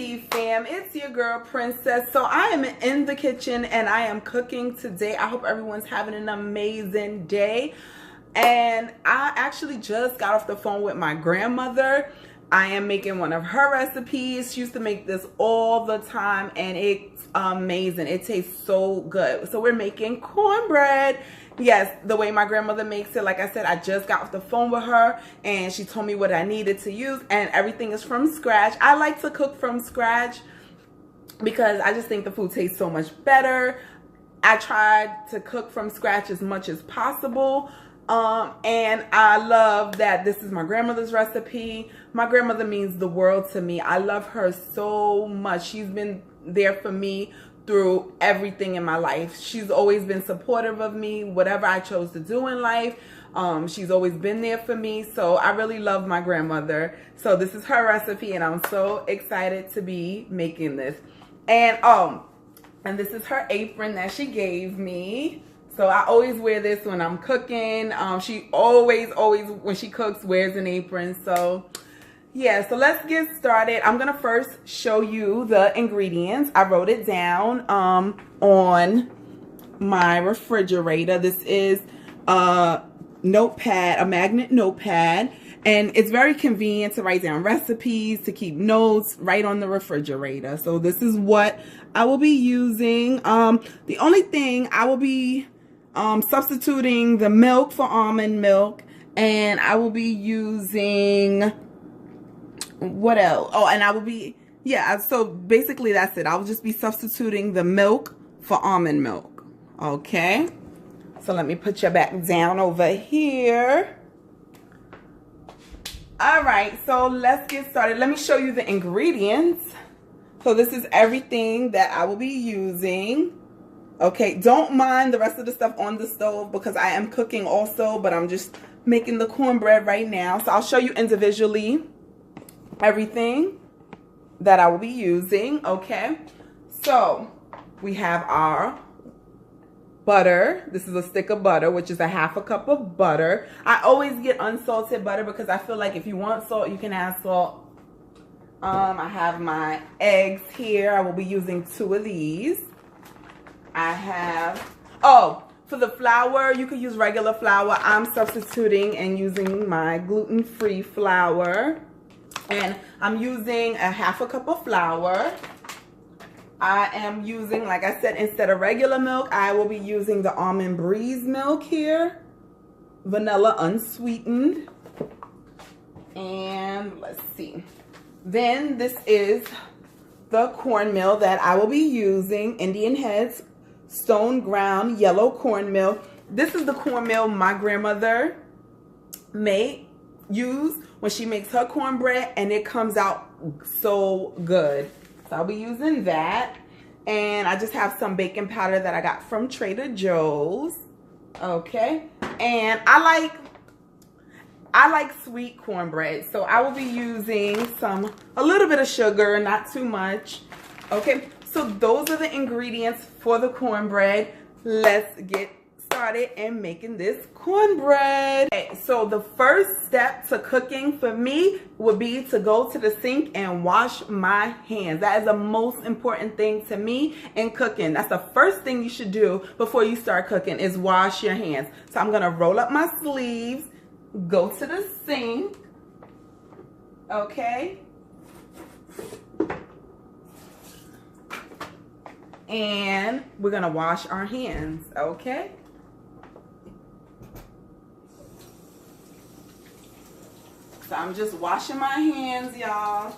Tea fam, it's your girl Princess. So I am in the kitchen and I am cooking today. I hope everyone's having an amazing day. And I actually just got off the phone with my grandmother. I am making one of her recipes. She used to make this all the time and it's amazing. It tastes so good. So we're making cornbread. Yes, the way my grandmother makes it. Like I said, I just got off the phone with her and she told me what I needed to use, and everything is from scratch. I like to cook from scratch because I just think the food tastes so much better. I tried to cook from scratch as much as possible. And I love that this is my grandmother's recipe. My grandmother means the world to me. I love her so much. She's been there for me through everything in my life. She's always been supportive of me, whatever I chose to do in life. She's always been there for me. So I really love my grandmother. So this is her recipe and I'm so excited to be making this. And this is her apron that she gave me. So I always wear this when I'm cooking. She always, when she cooks, wears an apron. So yeah, so let's get started. I'm gonna first show you the ingredients. I wrote it down on my refrigerator. This is a notepad, a magnet notepad, and it's very convenient to write down recipes, to keep notes right on the refrigerator. So this is what I will be using. The only thing I will be substituting the milk for almond milk, and I will be using, what else? Oh, and I will be, yeah, so basically that's it. I will just be substituting the milk for almond milk. Okay, so let me put you back down over here. All right, so let's get started. Let me show you the ingredients. So this is everything that I will be using. Okay, don't mind the rest of the stuff on the stove because I am cooking also, but I'm just making the cornbread right now. So I'll show you individually everything that I will be using. Okay, so we have our butter. This is a stick of butter, which is a ½ cup of butter. I always get unsalted butter because I feel like if you want salt, you can add salt. I have my eggs here. I will be using 2 of these. I have, for the flour, you could use regular flour. I'm substituting and using my gluten-free flour. And I'm using a ½ cup of flour. I am using, like I said, instead of regular milk, I will be using the Almond Breeze milk here. Vanilla unsweetened. And let's see. Then this is the cornmeal that I will be using. Indian Heads Stone Ground Yellow Cornmeal. This is the cornmeal my grandmother use when she makes her cornbread, and it comes out so good. So I'll be using that. And I just have some baking powder that I got from Trader Joe's. Okay. And I like sweet cornbread, so I will be using a little bit of sugar, not too much. Okay, so those are the ingredients for the cornbread. Let's get started in making this cornbread. Okay, so the first step to cooking for me would be to go to the sink and wash my hands. That is the most important thing to me in cooking. That's the first thing you should do before you start cooking, is wash your hands. So I'm gonna roll up my sleeves, go to the sink, okay, and we're gonna wash our hands, okay. So I'm just washing my hands, y'all.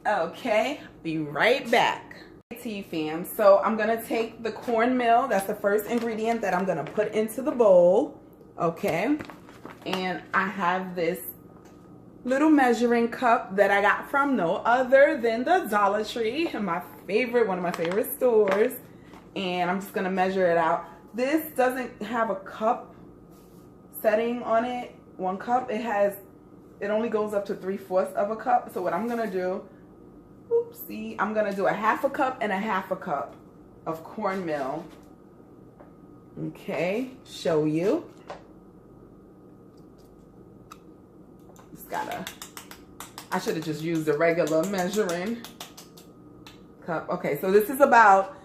Okay, be right back. Tea fam, so I'm gonna take the cornmeal. That's the first ingredient that I'm gonna put into the bowl. Okay, and I have this little measuring cup that I got from no other than the Dollar Tree, one of my favorite stores. And I'm just gonna measure it out. This doesn't have a cup setting on it, 1 cup. It only goes up to 3/4 of a cup. So what I'm gonna do, oopsie, I'm gonna do a ½ cup and a ½ cup of cornmeal. Okay, show you. I should have just used a regular measuring cup. Okay, so this is about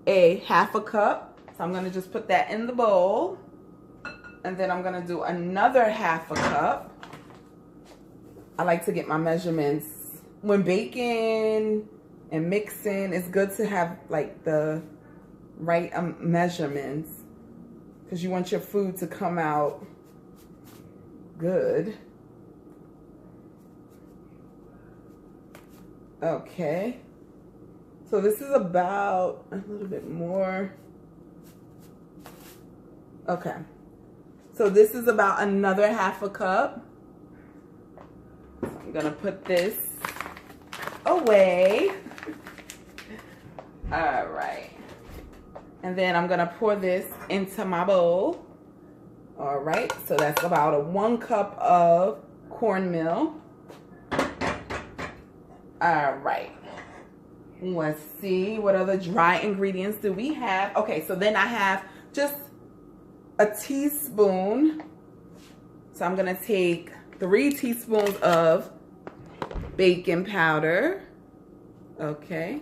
a half a cup. So I'm gonna just put that in the bowl. And then I'm gonna do another half a cup. I like to get my measurements. When baking and mixing, it's good to have like the right measurements because you want your food to come out good. Okay. So this is about a little bit more. Okay. So this is about another half a cup. So I'm gonna put this away. All right. And then I'm gonna pour this into my bowl. All right, so that's about a 1 cup of cornmeal. All right. Let's see, what other dry ingredients do we have? Okay, so then I have just a teaspoon. So I'm gonna take 3 teaspoons of baking powder. Okay.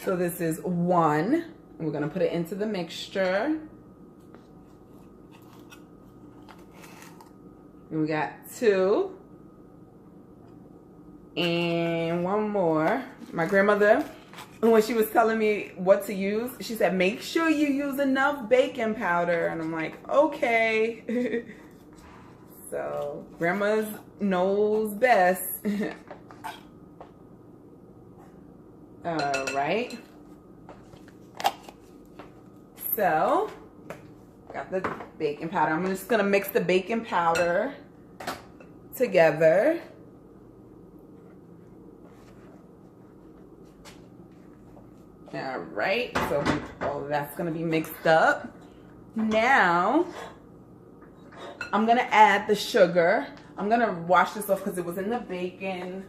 So this is 1. And we're gonna put it into the mixture. And we got 2. And 1 more. My grandmother, when she was telling me what to use, she said, make sure you use enough baking powder. And I'm like, okay. So grandma knows best. All right. So got the baking powder. I'm just gonna mix the baking powder together. All right, so all of that's gonna be mixed up. Now, I'm gonna add the sugar. I'm gonna wash this off because it was in the baking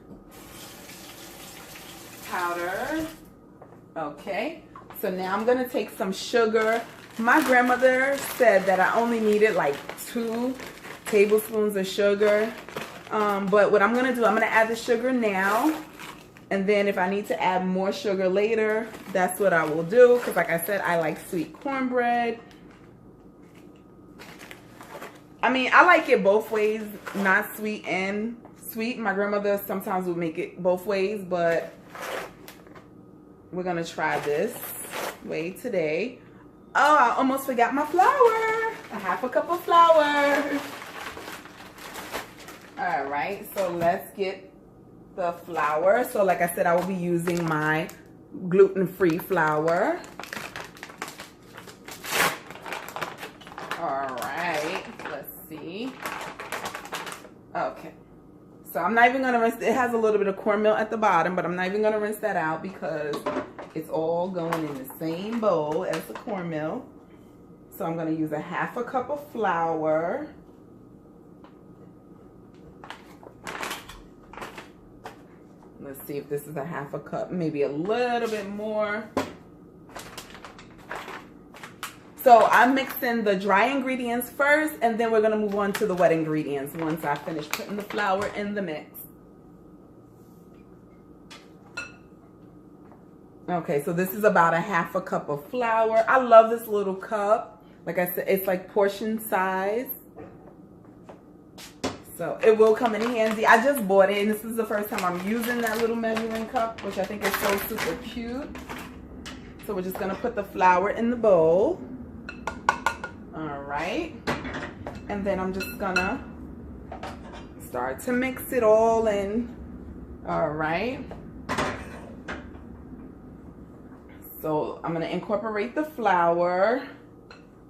powder. Okay, so now I'm gonna take some sugar. My grandmother said that I only needed like 2 tablespoons of sugar. But what I'm gonna do, I'm gonna add the sugar now. And then if I need to add more sugar later, that's what I will do. Because like I said, I like sweet cornbread. I mean, I like it both ways, not sweet and sweet. My grandmother sometimes would make it both ways, but we're going to try this way today. Oh, I almost forgot my flour. A half a cup of flour. All right, so let's get the flour. So like I said, I will be using my gluten-free flour. All right, let's see. Okay, so I'm not even gonna rinse it. Has a little bit of cornmeal at the bottom, but I'm not even gonna rinse that out because it's all going in the same bowl as the cornmeal. So I'm gonna use a half a cup of flour. Let's see if this is a half a cup, maybe a little bit more. So I'm mixing the dry ingredients first, and then we're gonna move on to the wet ingredients once I finish putting the flour in the mix. Okay, so this is about a half a cup of flour. I love this little cup. Like I said, it's like portion size. So it will come in handy. I just bought it, and this is the first time I'm using that little measuring cup, which I think is so super cute. So we're just gonna put the flour in the bowl. All right. And then I'm just gonna start to mix it all in. All right. So I'm gonna incorporate the flour.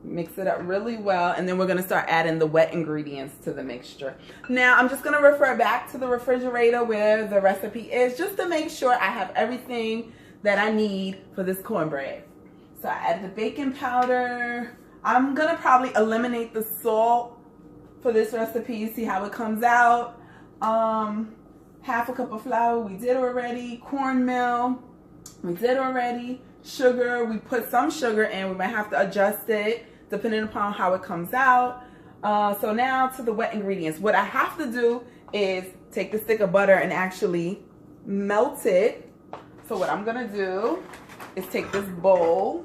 Mix it up really well, and then we're gonna start adding the wet ingredients to the mixture. Now I'm just gonna refer back to the refrigerator where the recipe is, just to make sure I have everything that I need for this cornbread. So I added the baking powder. I'm gonna probably eliminate the salt for this recipe, see how it comes out. Half a cup of flour we did already, cornmeal. we did already. Sugar, we put some sugar in. We might have to adjust it depending upon how it comes out. So now to the wet ingredients. What I have to do is take the stick of butter and actually melt it. So what I'm gonna do is take this bowl.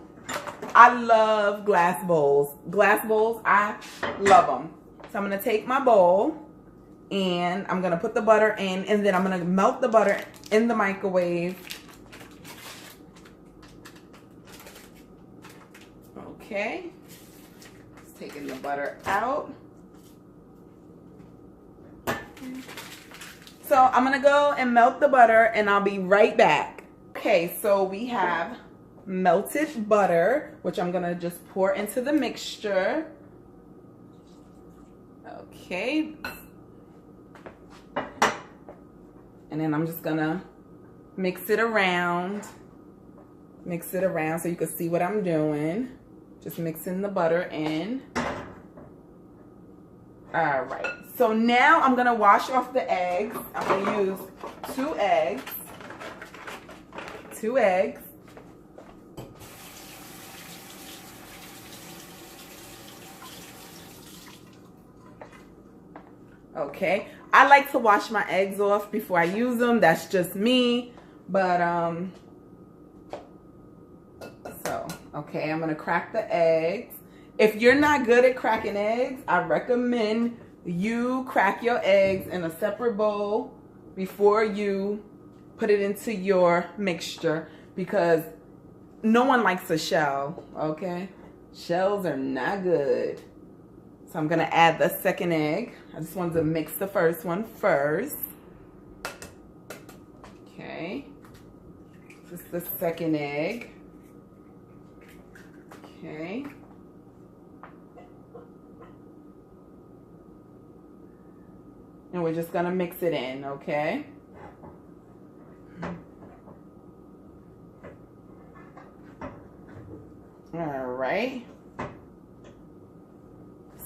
I love glass bowls. Glass bowls, I love them. So I'm gonna take my bowl and I'm gonna put the butter in, and then I'm gonna melt the butter in the microwave. Okay, just taking the butter out. So I'm gonna go and melt the butter and I'll be right back. Okay, so we have melted butter, which I'm gonna just pour into the mixture. Okay. And then I'm just gonna mix it around so you can see what I'm doing. Just mixing the butter in. All right, so now I'm gonna wash off the eggs. I'm gonna use 2 eggs. 2 eggs. Okay, I like to wash my eggs off before I use them. That's just me. But so okay, I'm gonna crack the eggs. If you're not good at cracking eggs, I recommend you crack your eggs in a separate bowl before you put it into your mixture, because no one likes a shell, okay? Shells are not good. So I'm gonna add the second egg. I just wanted to mix the first one first. Okay, this is the second egg. Okay. And we're just gonna mix it in, okay? All right.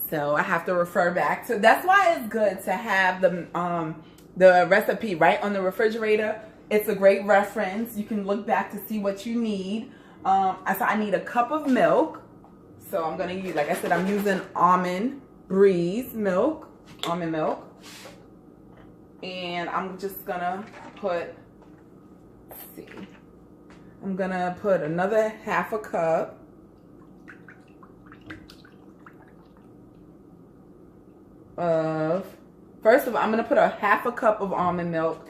So I have to refer back to, that's why it's good to have the recipe right on the refrigerator. It's a great reference. You can look back to see what you need. So I need a cup of milk. So I'm gonna use, like I said, I'm using almond milk. And I'm just gonna put, let's see, I'm gonna put another half a cup of, first of all, I'm gonna put a half a cup of almond milk.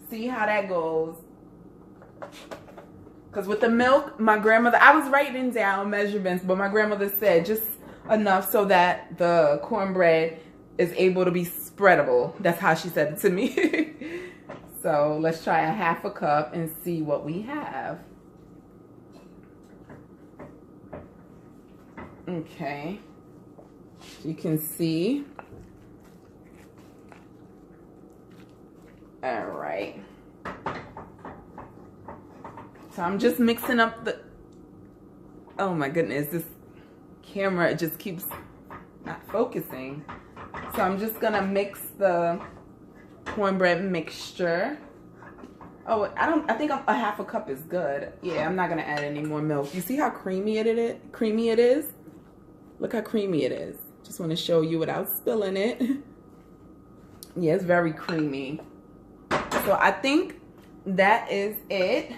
See how that goes. Because with the milk, my grandmother, I was writing down measurements, but my grandmother said just enough so that the cornbread is able to be spreadable. That's how she said it to me. So let's try a half a cup and see what we have. Okay, you can see. All right. So I'm just mixing up the, oh my goodness, this camera, it just keeps not focusing. So I'm just gonna mix the cornbread mixture. Oh, I think a half a cup is good. Yeah, I'm not gonna add any more milk. You see how creamy it is? Look how creamy it is. Just wanna show you without spilling it. Yeah, it's very creamy. So I think that is it.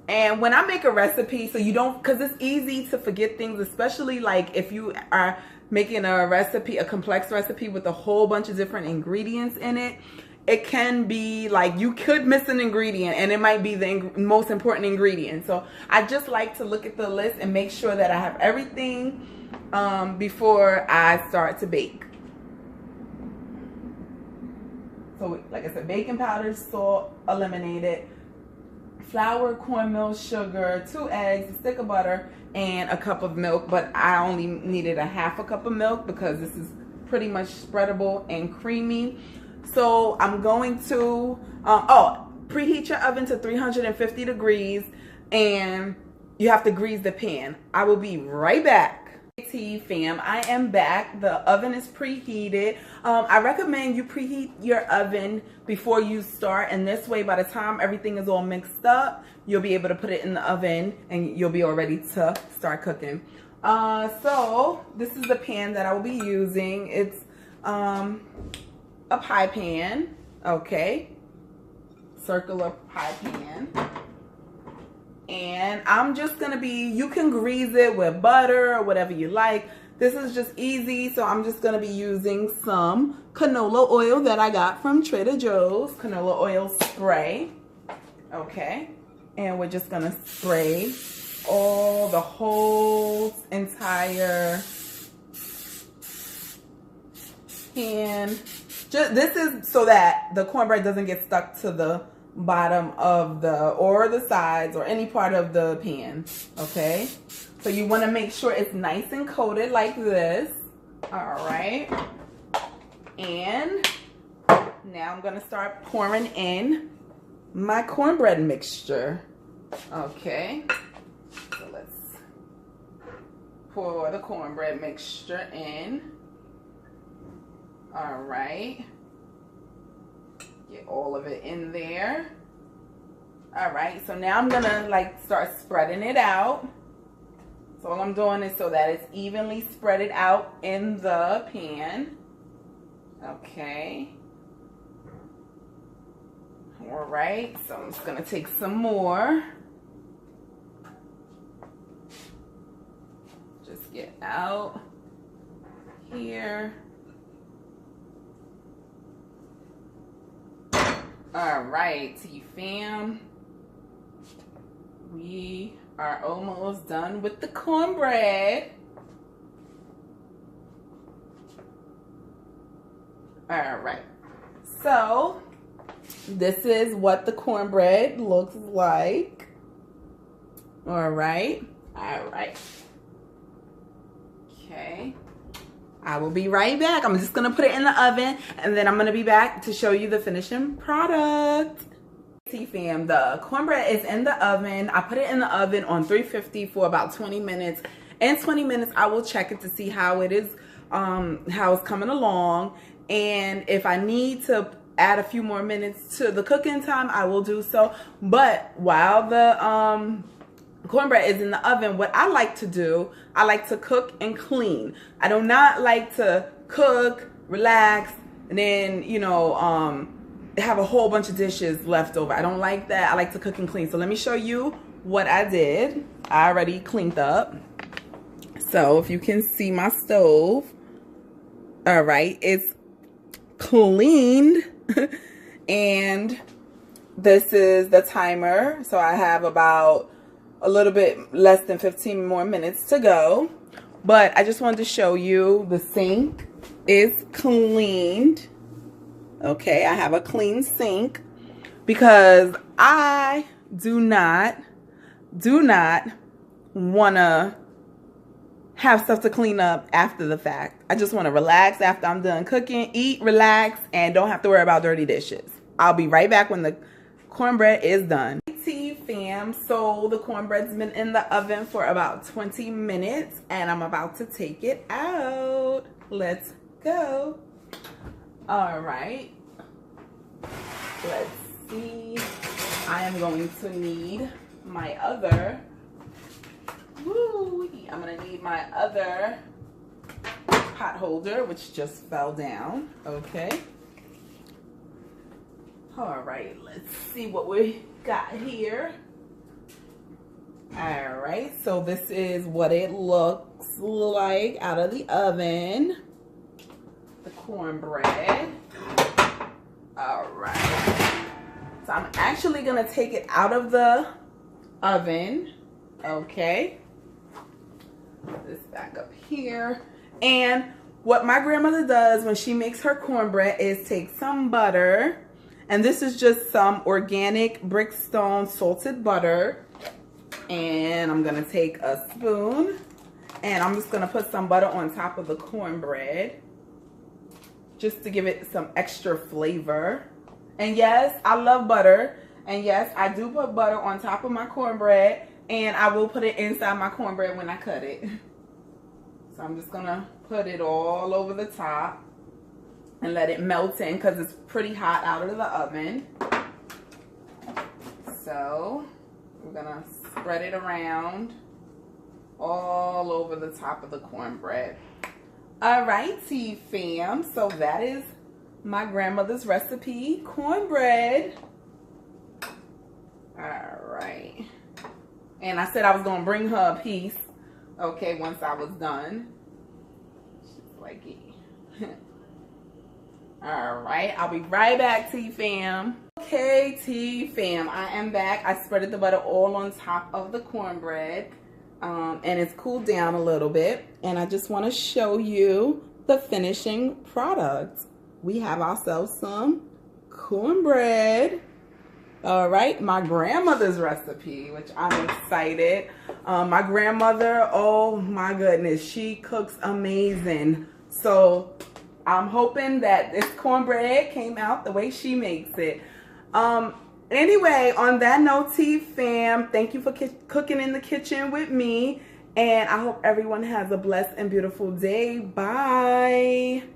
And when I make a recipe, so you don't, because it's easy to forget things, especially like if you are making a recipe, a complex recipe with a whole bunch of different ingredients in it, it can be like you could miss an ingredient and it might be the most important ingredient. So I just like to look at the list and make sure that I have everything before I start to bake. So like I said, baking powder, salt, eliminated, flour, cornmeal, sugar, 2 eggs, a stick of butter, and a cup of milk. But I only needed a half a cup of milk because this is pretty much spreadable and creamy. So I'm going to, preheat your oven to 350 degrees and you have to grease the pan. I will be right back. Tea fam, I am back. The oven is preheated. I recommend you preheat your oven before you start, and this way by the time everything is all mixed up, you'll be able to put it in the oven and you'll be all ready to start cooking. So this is the pan that I will be using. It's a pie pan, okay, circular pie pan. And I'm just gonna you can grease it with butter or whatever you like. This is just easy, so I'm just gonna be using some canola oil that I got from Trader Joe's, canola oil spray, okay? And we're just gonna spray all the whole entire pan. This is so that the cornbread doesn't get stuck to the bottom of the sides or any part of the pan, okay? So you want to make sure it's nice and coated like this. All right, and now I'm gonna start pouring in my cornbread mixture. Okay, so let's pour the cornbread mixture in. All right, get all of it in there. All right, so now I'm gonna start spreading it out. So all I'm doing is so that it's evenly spread out in the pan. Okay. All right, so I'm just gonna take some more. Just get out here. All right, Tea fam, we are almost done with the cornbread. All right, so this is what the cornbread looks like. All right, okay. I will be right back. I'm just gonna put it in the oven and then I'm gonna be back to show you the finishing product. Tea fam, the cornbread is in the oven. I put it in the oven on 350 for about 20 minutes. In 20 minutes, I will check it to see how it is, how it's coming along. And if I need to add a few more minutes to the cooking time, I will do so. But while the cornbread is in the oven, what I like to do, I like to cook and clean. I do not like to cook, relax, and then, you know, have a whole bunch of dishes left over. I don't like that. I like to cook and clean. So let me show you what I did. I already cleaned up. So if you can see my stove, all right, it's cleaned. And this is the timer. So I have about a little bit less than 15 more minutes to go. But I just wanted to show you the sink is cleaned. Okay, I have a clean sink because I do not want to have stuff to clean up after the fact. I just want to relax after I'm done cooking, eat, relax, and don't have to worry about dirty dishes. I'll be right back when the cornbread is done. Tea fam, so the cornbread's been in the oven for about 20 minutes and I'm about to take it out. Let's go. All right, let's see. I am going to need my other, I'm gonna need my other pot holder, which just fell down, okay. All right, let's see what we got here. All right, so this is what it looks like out of the oven. The cornbread. All right, so I'm actually gonna take it out of the oven, okay. Put this back up here. And what my grandmother does when she makes her cornbread is take some butter, and this is just some organic Brickstone salted butter, and I'm gonna take a spoon and I'm just gonna put some butter on top of the cornbread just to give it some extra flavor. And yes, I love butter, and yes, I do put butter on top of my cornbread, and I will put it inside my cornbread when I cut it. So I'm just gonna put it all over the top and let it melt in because it's pretty hot out of the oven. So we're gonna spread it around all over the top of the cornbread. Alrighty, fam. So that is my grandmother's recipe, cornbread. Alright. And I said I was gonna bring her a piece, okay, once I was done. She's like, yeah. Alright, I'll be right back, T-Fam. Okay, T-Fam, I am back. I spreaded the butter all on top of the cornbread. And it's cooled down a little bit. And I just want to show you the finishing product. We have ourselves some cornbread. Alright, my grandmother's recipe, which I'm excited. My grandmother, oh my goodness, she cooks amazing. So I'm hoping that this cornbread came out the way she makes it. Anyway, on that note, T-Fam, thank you for cooking in the kitchen with me. And I hope everyone has a blessed and beautiful day. Bye.